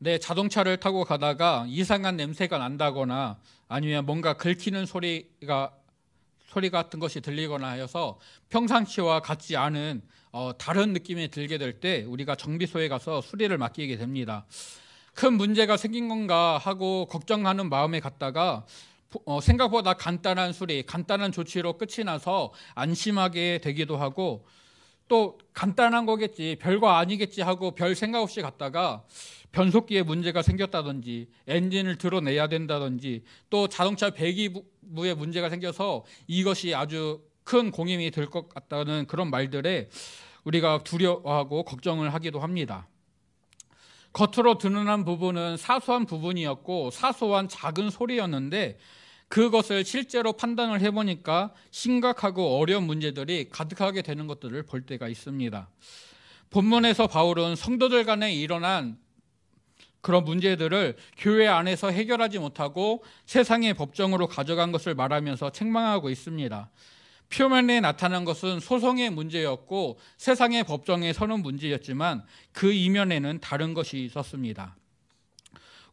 내 자동차를 타고 가다가 이상한 냄새가 난다거나 아니면 뭔가 긁히는 소리 같은 것이 들리거나 하여서 평상시와 같지 않은 다른 느낌이 들게 될 때 우리가 정비소에 가서 수리를 맡기게 됩니다. 큰 문제가 생긴 건가 하고 걱정하는 마음에 갔다가 생각보다 간단한 수리, 간단한 조치로 끝이 나서 안심하게 되기도 하고, 또 간단한 거겠지, 별거 아니겠지 하고 별 생각 없이 갔다가 변속기에 문제가 생겼다든지 엔진을 드러내야 된다든지 또 자동차 배기부에 문제가 생겨서 이것이 아주 큰 공임이 될 것 같다는 그런 말들에 우리가 두려워하고 걱정을 하기도 합니다. 겉으로 드러난 부분은 사소한 부분이었고 사소한 작은 소리였는데 그것을 실제로 판단을 해보니까 심각하고 어려운 문제들이 가득하게 되는 것들을 볼 때가 있습니다. 본문에서 바울은 성도들 간에 일어난 그런 문제들을 교회 안에서 해결하지 못하고 세상의 법정으로 가져간 것을 말하면서 책망하고 있습니다. 표면에 나타난 것은 소송의 문제였고 세상의 법정에 서는 문제였지만 그 이면에는 다른 것이 있었습니다.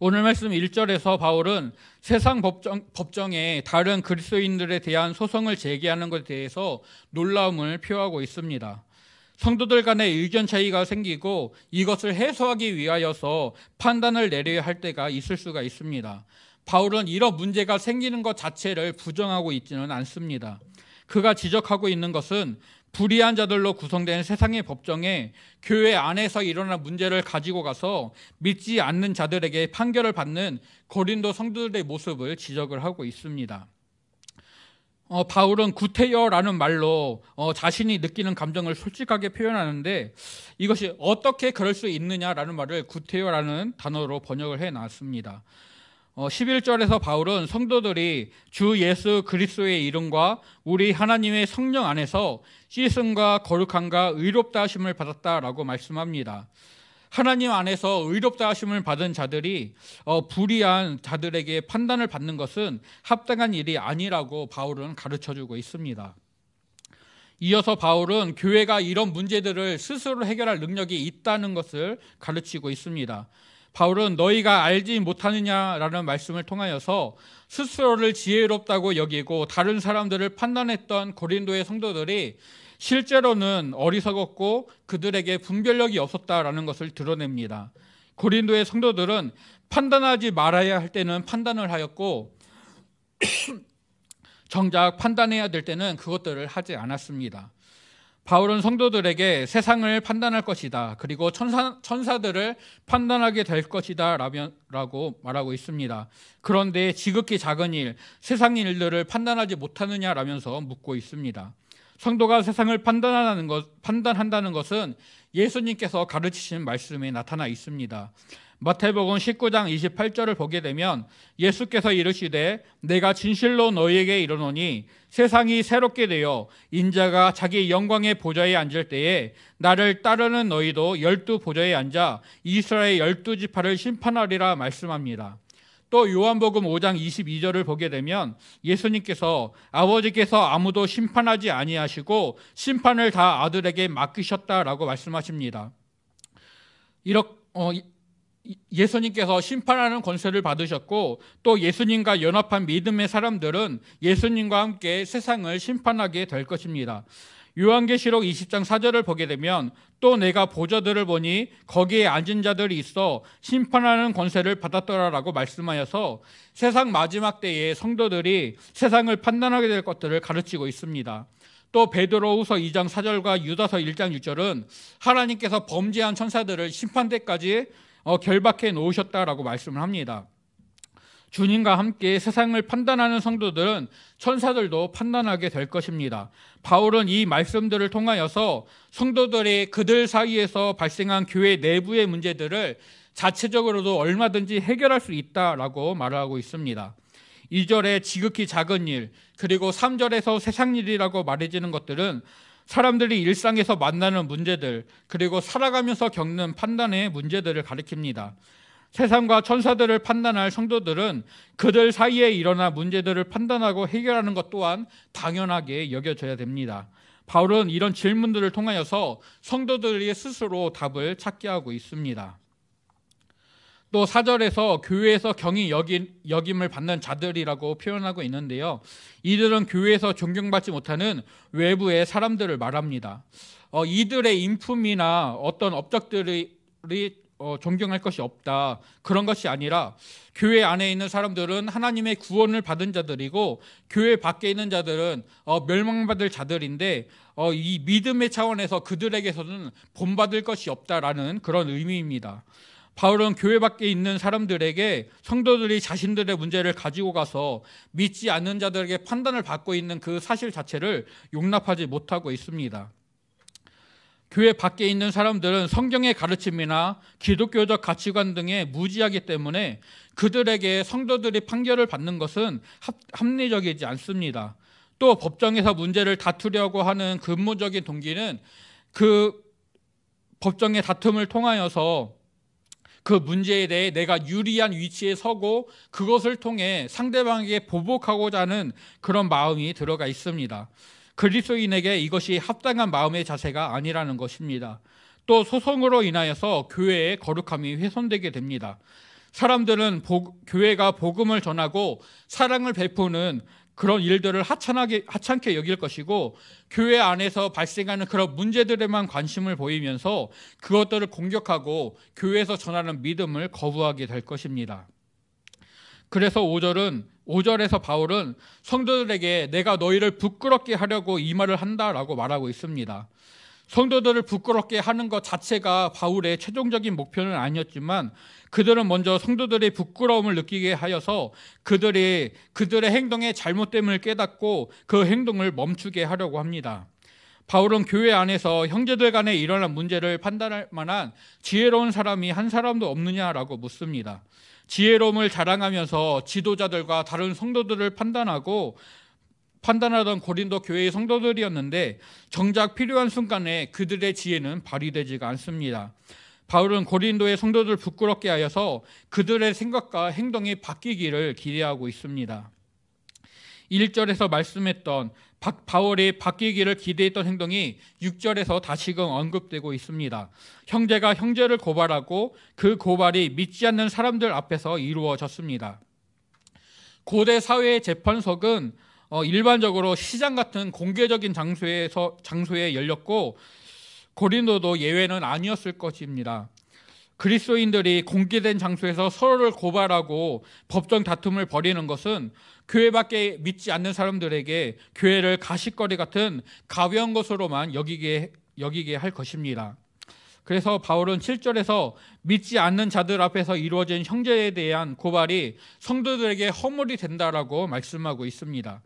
오늘 말씀 1절에서 바울은 세상 법정에 다른 그리스도인들에 대한 소송을 제기하는 것에 대해서 놀라움을 표하고 있습니다. 성도들 간에 의견 차이가 생기고 이것을 해소하기 위하여서 판단을 내려야 할 때가 있을 수가 있습니다. 바울은 이런 문제가 생기는 것 자체를 부정하고 있지는 않습니다. 그가 지적하고 있는 것은 불의한 자들로 구성된 세상의 법정에 교회 안에서 일어난 문제를 가지고 가서 믿지 않는 자들에게 판결을 받는 고린도 성도들의 모습을 지적을 하고 있습니다. 바울은 구태여라는 말로 자신이 느끼는 감정을 솔직하게 표현하는데 이것이 어떻게 그럴 수 있느냐라는 말을 구태여라는 단어로 번역을 해놨습니다. 11절에서 바울은 성도들이 주 예수 그리스도의 이름과 우리 하나님의 성령 안에서 씻음과 거룩함과 의롭다 하심을 받았다라고 말씀합니다. 하나님 안에서 의롭다 하심을 받은 자들이 불의한 자들에게 판단을 받는 것은 합당한 일이 아니라고 바울은 가르쳐주고 있습니다. 이어서 바울은 교회가 이런 문제들을 스스로 해결할 능력이 있다는 것을 가르치고 있습니다. 바울은 너희가 알지 못하느냐라는 말씀을 통하여서 스스로를 지혜롭다고 여기고 다른 사람들을 판단했던 고린도의 성도들이 실제로는 어리석었고 그들에게 분별력이 없었다라는 것을 드러냅니다. 고린도의 성도들은 판단하지 말아야 할 때는 판단을 하였고 정작 판단해야 될 때는 그것들을 하지 않았습니다. 바울은 성도들에게 세상을 판단할 것이다, 그리고 천사들을 판단하게 될 것이다 라고 말하고 있습니다. 그런데 지극히 작은 일, 세상 일들을 판단하지 못하느냐라면서 묻고 있습니다. 성도가 세상을 판단한다는 것은 예수님께서 가르치신 말씀에 나타나 있습니다. 마태복음 19장 28절을 보게 되면 예수께서 이르시되 내가 진실로 너희에게 이르노니 세상이 새롭게 되어 인자가 자기 영광의 보좌에 앉을 때에 나를 따르는 너희도 12보좌에 앉아 이스라엘 12지파를 심판하리라 말씀합니다. 또 요한복음 5장 22절을 보게 되면 예수님께서 아버지께서 아무도 심판하지 아니하시고 심판을 다 아들에게 맡기셨다라고 말씀하십니다. 예수님께서 심판하는 권세를 받으셨고 또 예수님과 연합한 믿음의 사람들은 예수님과 함께 세상을 심판하게 될 것입니다. 요한계시록 20장 4절을 보게 되면 또 내가 보좌들을 보니 거기에 앉은 자들이 있어 심판하는 권세를 받았더라라고 말씀하여서 세상 마지막 때에 성도들이 세상을 판단하게 될 것들을 가르치고 있습니다. 또 베드로후서 2장 4절과 유다서 1장 6절은 하나님께서 범죄한 천사들을 심판대까지 결박해 놓으셨다라고 말씀을 합니다. 주님과 함께 세상을 판단하는 성도들은 천사들도 판단하게 될 것입니다. 바울은 이 말씀들을 통하여서 성도들이 그들 사이에서 발생한 교회 내부의 문제들을 자체적으로도 얼마든지 해결할 수 있다라고 말하고 있습니다. 2절에 지극히 작은 일, 그리고 3절에서 세상 일이라고 말해지는 것들은 사람들이 일상에서 만나는 문제들, 그리고 살아가면서 겪는 판단의 문제들을 가리킵니다. 세상과 천사들을 판단할 성도들은 그들 사이에 일어난 문제들을 판단하고 해결하는 것 또한 당연하게 여겨져야 됩니다. 바울은 이런 질문들을 통하여서 성도들이 스스로 답을 찾게 하고 있습니다. 또 4절에서 교회에서 경히 여김을 받는 자들이라고 표현하고 있는데요. 이들은 교회에서 존경받지 못하는 외부의 사람들을 말합니다. 이들의 인품이나 어떤 업적들이 존경할 것이 없다, 그런 것이 아니라 교회 안에 있는 사람들은 하나님의 구원을 받은 자들이고 교회 밖에 있는 자들은 멸망받을 자들인데 이 믿음의 차원에서 그들에게서는 본받을 것이 없다라는 그런 의미입니다. 바울은 교회 밖에 있는 사람들에게 성도들이 자신들의 문제를 가지고 가서 믿지 않는 자들에게 판단을 받고 있는 그 사실 자체를 용납하지 못하고 있습니다. 교회 밖에 있는 사람들은 성경의 가르침이나 기독교적 가치관 등에 무지하기 때문에 그들에게 성도들이 판결을 받는 것은 합리적이지 않습니다. 또 법정에서 문제를 다투려고 하는 근본적인 동기는 그 법정의 다툼을 통하여서 그 문제에 대해 내가 유리한 위치에 서고 그것을 통해 상대방에게 보복하고자 하는 그런 마음이 들어가 있습니다. 그리스도인에게 이것이 합당한 마음의 자세가 아니라는 것입니다. 또 소송으로 인하여서 교회의 거룩함이 훼손되게 됩니다. 사람들은 교회가 복음을 전하고 사랑을 베푸는 그런 일들을 하찮게 여길 것이고 교회 안에서 발생하는 그런 문제들에만 관심을 보이면서 그것들을 공격하고 교회에서 전하는 믿음을 거부하게 될 것입니다. 그래서 5절에서 바울은 성도들에게 내가 너희를 부끄럽게 하려고 이 말을 한다라고 말하고 있습니다. 성도들을 부끄럽게 하는 것 자체가 바울의 최종적인 목표는 아니었지만 그들은 먼저 성도들의 부끄러움을 느끼게 하여서 그들의 행동의 잘못됨을 깨닫고 그 행동을 멈추게 하려고 합니다. 바울은 교회 안에서 형제들 간에 일어난 문제를 판단할 만한 지혜로운 사람이 한 사람도 없느냐라고 묻습니다. 지혜로움을 자랑하면서 지도자들과 다른 성도들을 판단하던 고린도 교회의 성도들이었는데 정작 필요한 순간에 그들의 지혜는 발휘되지가 않습니다. 바울은 고린도의 성도들 부끄럽게 하여서 그들의 생각과 행동이 바뀌기를 기대하고 있습니다. 1절에서 말씀했던 바울이 바뀌기를 기대했던 행동이 6절에서 다시금 언급되고 있습니다. 형제가 형제를 고발하고 그 고발이 믿지 않는 사람들 앞에서 이루어졌습니다. 고대 사회의 재판석은 일반적으로 시장 같은 공개적인 장소에 열렸고 고린도도 예외는 아니었을 것입니다. 그리스도인들이 공개된 장소에서 서로를 고발하고 법정 다툼을 벌이는 것은 교회밖에 믿지 않는 사람들에게 교회를 가십거리 같은 가벼운 것으로만 여기게 할 것입니다. 그래서 바울은 7절에서 믿지 않는 자들 앞에서 이루어진 형제에 대한 고발이 성도들에게 허물이 된다라고 말씀하고 있습니다.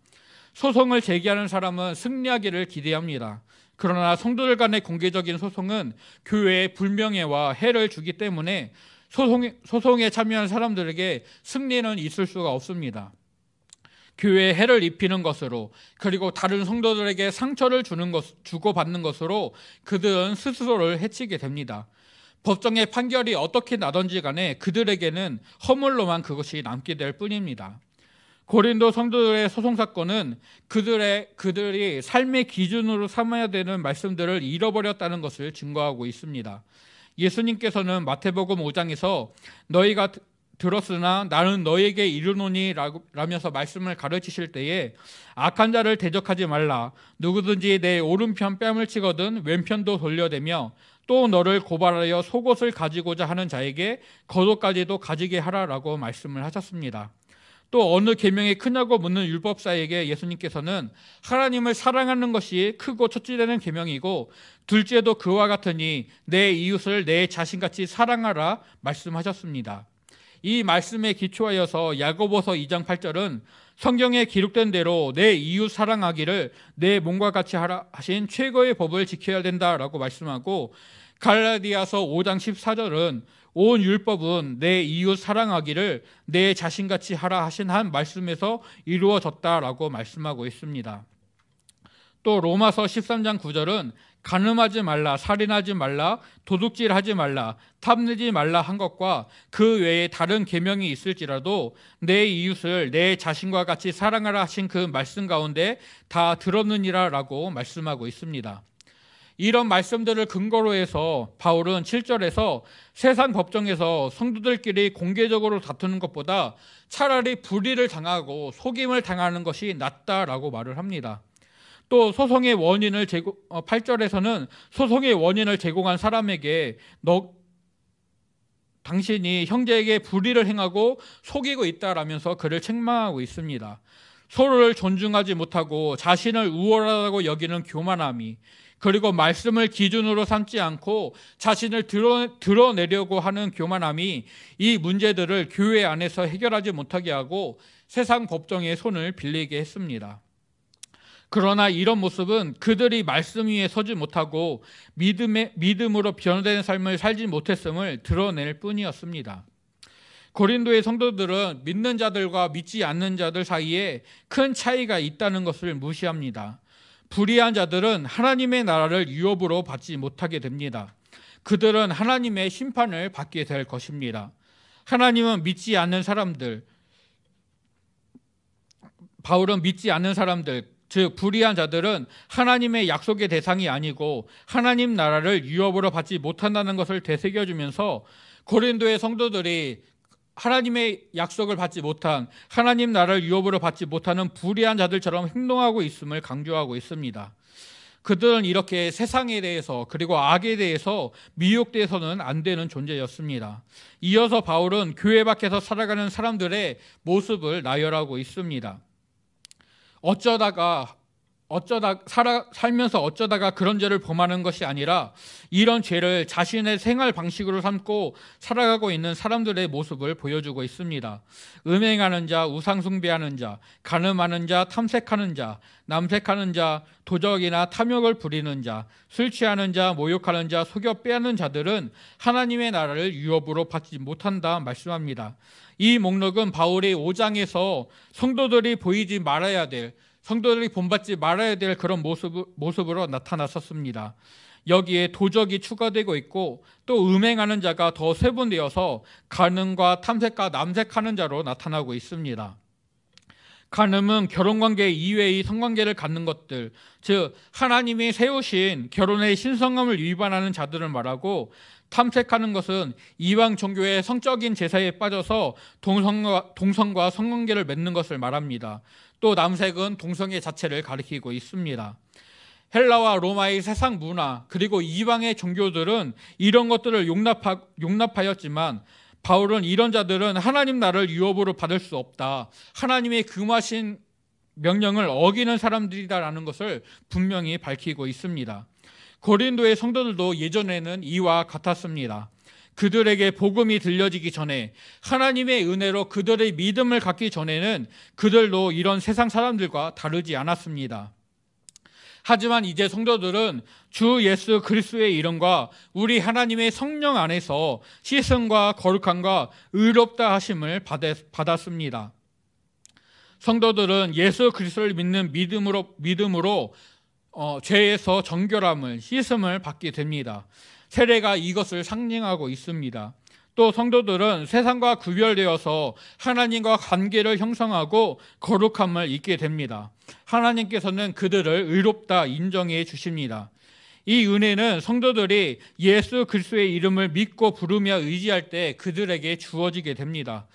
소송을 제기하는 사람은 승리하기를 기대합니다. 그러나 성도들 간의 공개적인 소송은 교회에 불명예와 해를 주기 때문에 소송에 참여한 사람들에게 승리는 있을 수가 없습니다. 교회에 해를 입히는 것으로 그리고 다른 성도들에게 상처를 주고받는 것으로 그들은 스스로를 해치게 됩니다. 법정의 판결이 어떻게 나든지 간에 그들에게는 허물로만 그것이 남게 될 뿐입니다. 고린도 성도들의 소송 사건은 그들이 삶의 기준으로 삼아야 되는 말씀들을 잃어버렸다는 것을 증거하고 있습니다. 예수님께서는 마태복음 5장에서 너희가 들었으나 나는 너에게 이르노니 라면서 말씀을 가르치실 때에 악한 자를 대적하지 말라. 누구든지 내 오른편 뺨을 치거든 왼편도 돌려대며 또 너를 고발하여 속옷을 가지고자 하는 자에게 겉옷까지도 가지게 하라라고 말씀을 하셨습니다. 또 어느 계명이 크냐고 묻는 율법사에게 예수님께서는 하나님을 사랑하는 것이 크고 첫째되는 계명이고 둘째도 그와 같으니 내 이웃을 내 자신같이 사랑하라 말씀하셨습니다. 이 말씀에 기초하여서 야고보서 2장 8절은 성경에 기록된 대로 내 이웃 사랑하기를 내 몸과 같이 하라 하신 최고의 법을 지켜야 된다라고 말씀하고 갈라디아서 5장 14절은 온 율법은 내 이웃 사랑하기를 내 자신같이 하라 하신 한 말씀에서 이루어졌다라고 말씀하고 있습니다. 또 로마서 13장 9절은 간음하지 말라, 살인하지 말라, 도둑질하지 말라, 탐내지 말라 한 것과 그 외에 다른 계명이 있을지라도 내 이웃을 내 자신과 같이 사랑하라 하신 그 말씀 가운데 다 들었느니라 라고 말씀하고 있습니다. 이런 말씀들을 근거로 해서 바울은 7절에서 세상 법정에서 성도들끼리 공개적으로 다투는 것보다 차라리 불의를 당하고 속임을 당하는 것이 낫다라고 말을 합니다. 또 소송의 원인을 8절에서는 소송의 원인을 제공한 사람에게 당신이 형제에게 불의를 행하고 속이고 있다라면서 그를 책망하고 있습니다. 서로를 존중하지 못하고 자신을 우월하다고 여기는 교만함이, 그리고 말씀을 기준으로 삼지 않고 자신을 드러내려고 하는 교만함이 이 문제들을 교회 안에서 해결하지 못하게 하고 세상 법정에 손을 빌리게 했습니다. 그러나 이런 모습은 그들이 말씀 위에 서지 못하고 믿음으로 변화되는 삶을 살지 못했음을 드러낼 뿐이었습니다. 고린도의 성도들은 믿는 자들과 믿지 않는 자들 사이에 큰 차이가 있다는 것을 무시합니다. 불의한 자들은 하나님의 나라를 유업으로 받지 못하게 됩니다. 그들은 하나님의 심판을 받게 될 것입니다. 하나님은 믿지 않는 사람들, 바울은 믿지 않는 사람들, 즉 불의한 자들은 하나님의 약속의 대상이 아니고 하나님 나라를 유업으로 받지 못한다는 것을 되새겨주면서 고린도의 성도들이 하나님의 약속을 받지 못한, 하나님 나라를 유업으로 받지 못하는 불의한 자들처럼 행동하고 있음을 강조하고 있습니다. 그들은 이렇게 세상에 대해서 그리고 악에 대해서 미혹돼서는 안 되는 존재였습니다. 이어서 바울은 교회 밖에서 살아가는 사람들의 모습을 나열하고 있습니다. 살면서 어쩌다가 그런 죄를 범하는 것이 아니라 이런 죄를 자신의 생활 방식으로 삼고 살아가고 있는 사람들의 모습을 보여주고 있습니다. 음행하는 자, 우상숭배하는 자, 간음하는 자, 탐색하는 자, 남색하는 자, 도적이나 탐욕을 부리는 자, 술 취하는 자, 모욕하는 자, 속여 빼앗는 자들은 하나님의 나라를 유업으로 받지 못한다 말씀합니다. 이 목록은 바울이 5장에서 성도들이 보이지 말아야 될, 성도들이 본받지 말아야 될 그런 모습으로 나타났었습니다. 여기에 도적이 추가되고 있고 또 음행하는 자가 더 세분되어서 간음과 탐색과 남색하는 자로 나타나고 있습니다. 간음은 결혼관계 이외의 성관계를 갖는 것들, 즉 하나님이 세우신 결혼의 신성함을 위반하는 자들을 말하고, 탐색하는 것은 이방 종교의 성적인 제사에 빠져서 동성과 성관계를 맺는 것을 말합니다. 또 남색은 동성애 자체를 가리키고 있습니다. 헬라와 로마의 세상 문화 그리고 이방의 종교들은 이런 것들을 용납하였지만 바울은 이런 자들은 하나님 나라를 유업으로 받을 수 없다, 하나님의 금하신 명령을 어기는 사람들이다라는 것을 분명히 밝히고 있습니다. 고린도의 성도들도 예전에는 이와 같았습니다. 그들에게 복음이 들려지기 전에, 하나님의 은혜로 그들의 믿음을 갖기 전에는 그들도 이런 세상 사람들과 다르지 않았습니다. 하지만 이제 성도들은 주 예수 그리스도의 이름과 우리 하나님의 성령 안에서 씻음과 거룩함과 의롭다 하심을 받았습니다. 성도들은 예수 그리스도를 믿는 믿음으로 죄에서 정결함을, 씻음을 받게 됩니다. 세례가 이것을 상징하고 있습니다. 또 성도들은 세상과 구별되어서 하나님과 관계를 형성하고 거룩함을 잊게 됩니다. 하나님께서는 그들을 의롭다 인정해 주십니다. 이 은혜는 성도들이 예수 그리스도의 이름을 믿고 부르며 의지할 때 그들에게 주어지게 됩니다.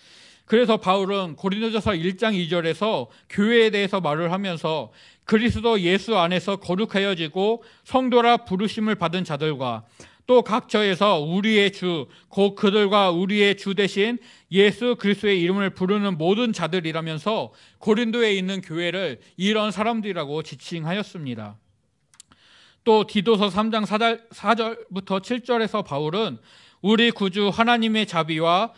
그래서 바울은 고린도전서 1장 2절에서 교회에 대해서 말을 하면서 그리스도 예수 안에서 거룩하여지고 성도라 부르심을 받은 자들과 또 각처에서 우리의 주, 곧 그들과 우리의 주 대신 예수 그리스도의 이름을 부르는 모든 자들이라면서 고린도에 있는 교회를 이런 사람들이라고 지칭하였습니다. 또 디도서 3장 4절부터 7절에서 바울은 우리 구주 하나님의 자비와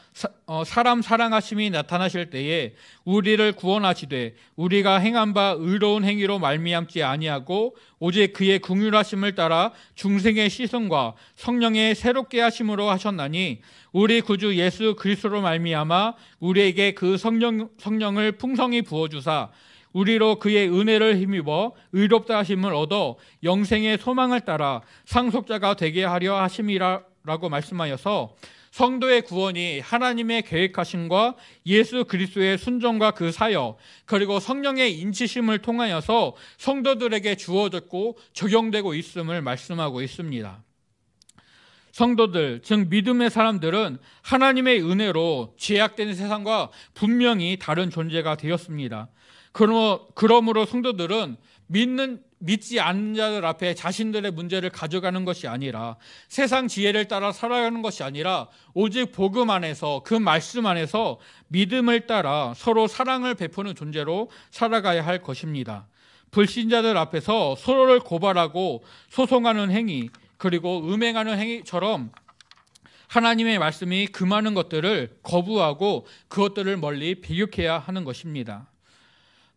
사람 사랑하심이 나타나실 때에 우리를 구원하시되 우리가 행한 바 의로운 행위로 말미암지 아니하고 오직 그의 긍휼하심을 따라 중생의 씻음과 성령의 새롭게 하심으로 하셨나니 우리 구주 예수 그리스도로 말미암아 우리에게 그 성령을 풍성히 부어주사 우리로 그의 은혜를 힘입어 의롭다 하심을 얻어 영생의 소망을 따라 상속자가 되게 하려 하심이라 라고 말씀하여서 성도의 구원이 하나님의 계획하심과 예수 그리스도의 순종과 그 사역, 그리고 성령의 인치심을 통하여서 성도들에게 주어졌고 적용되고 있음을 말씀하고 있습니다. 성도들, 즉 믿음의 사람들은 하나님의 은혜로 죄악된 세상과 분명히 다른 존재가 되었습니다. 그러므로 성도들은 믿지 않는 자들 앞에 자신들의 문제를 가져가는 것이 아니라, 세상 지혜를 따라 살아가는 것이 아니라, 오직 복음 안에서, 그 말씀 안에서 믿음을 따라 서로 사랑을 베푸는 존재로 살아가야 할 것입니다. 불신자들 앞에서 서로를 고발하고 소송하는 행위, 그리고 음행하는 행위처럼 하나님의 말씀이 금하는 것들을 거부하고 그것들을 멀리 비웃해야 하는 것입니다.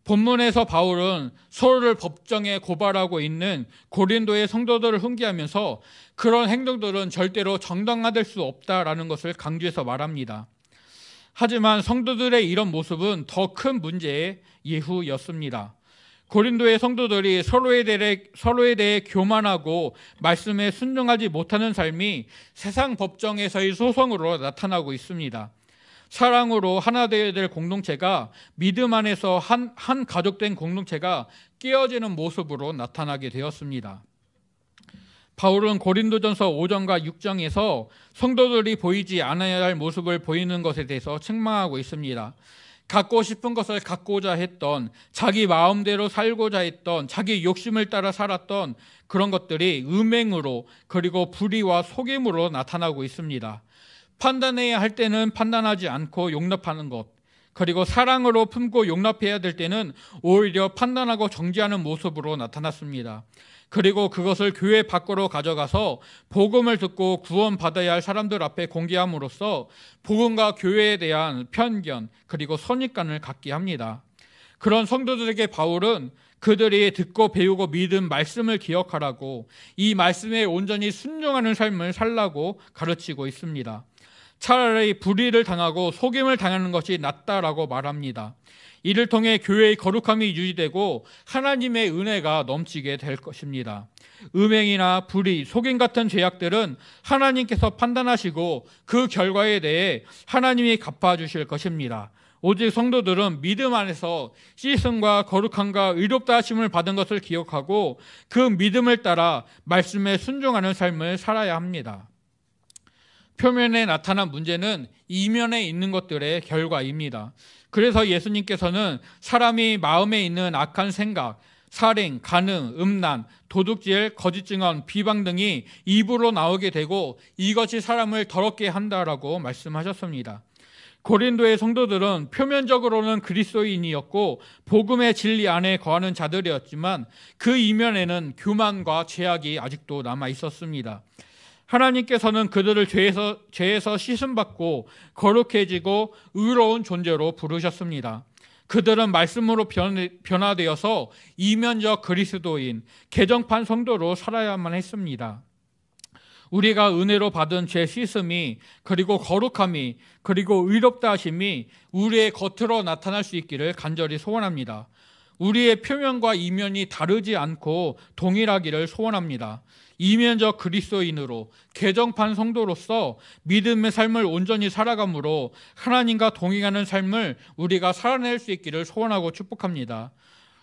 본문에서 바울은 서로를 법정에 고발하고 있는 고린도의 성도들을 훈계하면서 그런 행동들은 절대로 정당화될 수 없다라는 것을 강조해서 말합니다. 하지만 성도들의 이런 모습은 더 큰 문제의 예후였습니다. 고린도의 성도들이 서로에 대해 교만하고 말씀에 순종하지 못하는 삶이 세상 법정에서의 소송으로 나타나고 있습니다. 사랑으로 하나 되어야 될 공동체가, 믿음 안에서 한 가족된 공동체가 깨어지는 모습으로 나타나게 되었습니다. 바울은 고린도전서 5장과 6장에서 성도들이 보이지 않아야 할 모습을 보이는 것에 대해서 책망하고 있습니다. 갖고 싶은 것을 갖고자 했던, 자기 마음대로 살고자 했던, 자기 욕심을 따라 살았던 그런 것들이 음행으로, 그리고 불의와 속임으로 나타나고 있습니다. 판단해야 할 때는 판단하지 않고 용납하는 것, 그리고 사랑으로 품고 용납해야 될 때는 오히려 판단하고 정죄하는 모습으로 나타났습니다. 그리고 그것을 교회 밖으로 가져가서 복음을 듣고 구원받아야 할 사람들 앞에 공개함으로써 복음과 교회에 대한 편견, 그리고 선입관을 갖게 합니다. 그런 성도들에게 바울은 그들이 듣고 배우고 믿은 말씀을 기억하라고, 이 말씀에 온전히 순종하는 삶을 살라고 가르치고 있습니다. 차라리 불의를 당하고 속임을 당하는 것이 낫다라고 말합니다. 이를 통해 교회의 거룩함이 유지되고 하나님의 은혜가 넘치게 될 것입니다. 음행이나 불의, 속임 같은 죄악들은 하나님께서 판단하시고 그 결과에 대해 하나님이 갚아주실 것입니다. 오직 성도들은 믿음 안에서 씻음과 거룩함과 의롭다 하심을 받은 것을 기억하고 그 믿음을 따라 말씀에 순종하는 삶을 살아야 합니다. 표면에 나타난 문제는 이면에 있는 것들의 결과입니다. 그래서 예수님께서는 사람이 마음에 있는 악한 생각, 살인, 간음, 음란, 도둑질, 거짓 증언, 비방 등이 입으로 나오게 되고 이것이 사람을 더럽게 한다라고 말씀하셨습니다. 고린도의 성도들은 표면적으로는 그리스도인이었고 복음의 진리 안에 거하는 자들이었지만 그 이면에는 교만과 죄악이 아직도 남아 있었습니다. 하나님께서는 그들을 죄에서 씻음받고 거룩해지고 의로운 존재로 부르셨습니다. 그들은 말씀으로 변화되어서 이면적 그리스도인, 개정판 성도로 살아야만 했습니다. 우리가 은혜로 받은 죄 씻음이, 그리고 거룩함이, 그리고 의롭다 하심이 우리의 겉으로 나타날 수 있기를 간절히 소원합니다. 우리의 표면과 이면이 다르지 않고 동일하기를 소원합니다. 이면적 그리스도인으로, 개정판 성도로서 믿음의 삶을 온전히 살아감으로 하나님과 동행하는 삶을 우리가 살아낼 수 있기를 소원하고 축복합니다.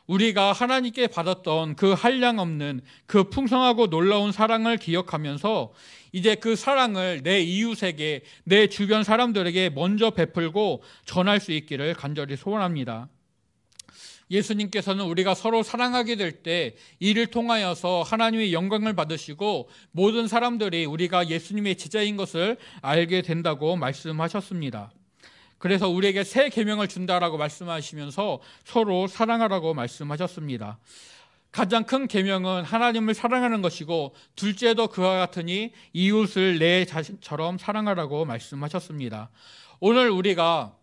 우리가 하나님께 받았던 그 한량없는 그 풍성하고 놀라운 사랑을 기억하면서 이제 그 사랑을 내 이웃에게, 내 주변 사람들에게 먼저 베풀고 전할 수 있기를 간절히 소원합니다. 예수님께서는 우리가 서로 사랑하게 될 때 이를 통하여서 하나님의 영광을 받으시고 모든 사람들이 우리가 예수님의 제자인 것을 알게 된다고 말씀하셨습니다. 그래서 우리에게 새 계명을 준다라고 말씀하시면서 서로 사랑하라고 말씀하셨습니다. 가장 큰 계명은 하나님을 사랑하는 것이고 둘째도 그와 같으니 이웃을 내 자신처럼 사랑하라고 말씀하셨습니다. 오늘 우리가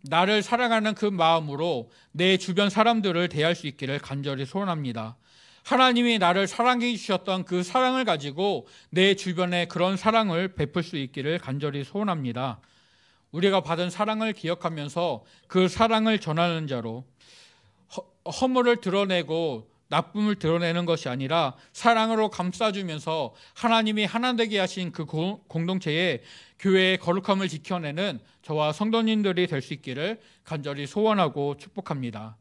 나를 사랑하는 그 마음으로 내 주변 사람들을 대할 수 있기를 간절히 소원합니다. 하나님이 나를 사랑해 주셨던 그 사랑을 가지고 내 주변에 그런 사랑을 베풀 수 있기를 간절히 소원합니다. 우리가 받은 사랑을 기억하면서 그 사랑을 전하는 자로, 허물을 드러내고 나쁨을 드러내는 것이 아니라 사랑으로 감싸주면서 하나님이 하나 되게 하신 그 공동체의 교회의 거룩함을 지켜내는 저와 성도님들이 될 수 있기를 간절히 소원하고 축복합니다.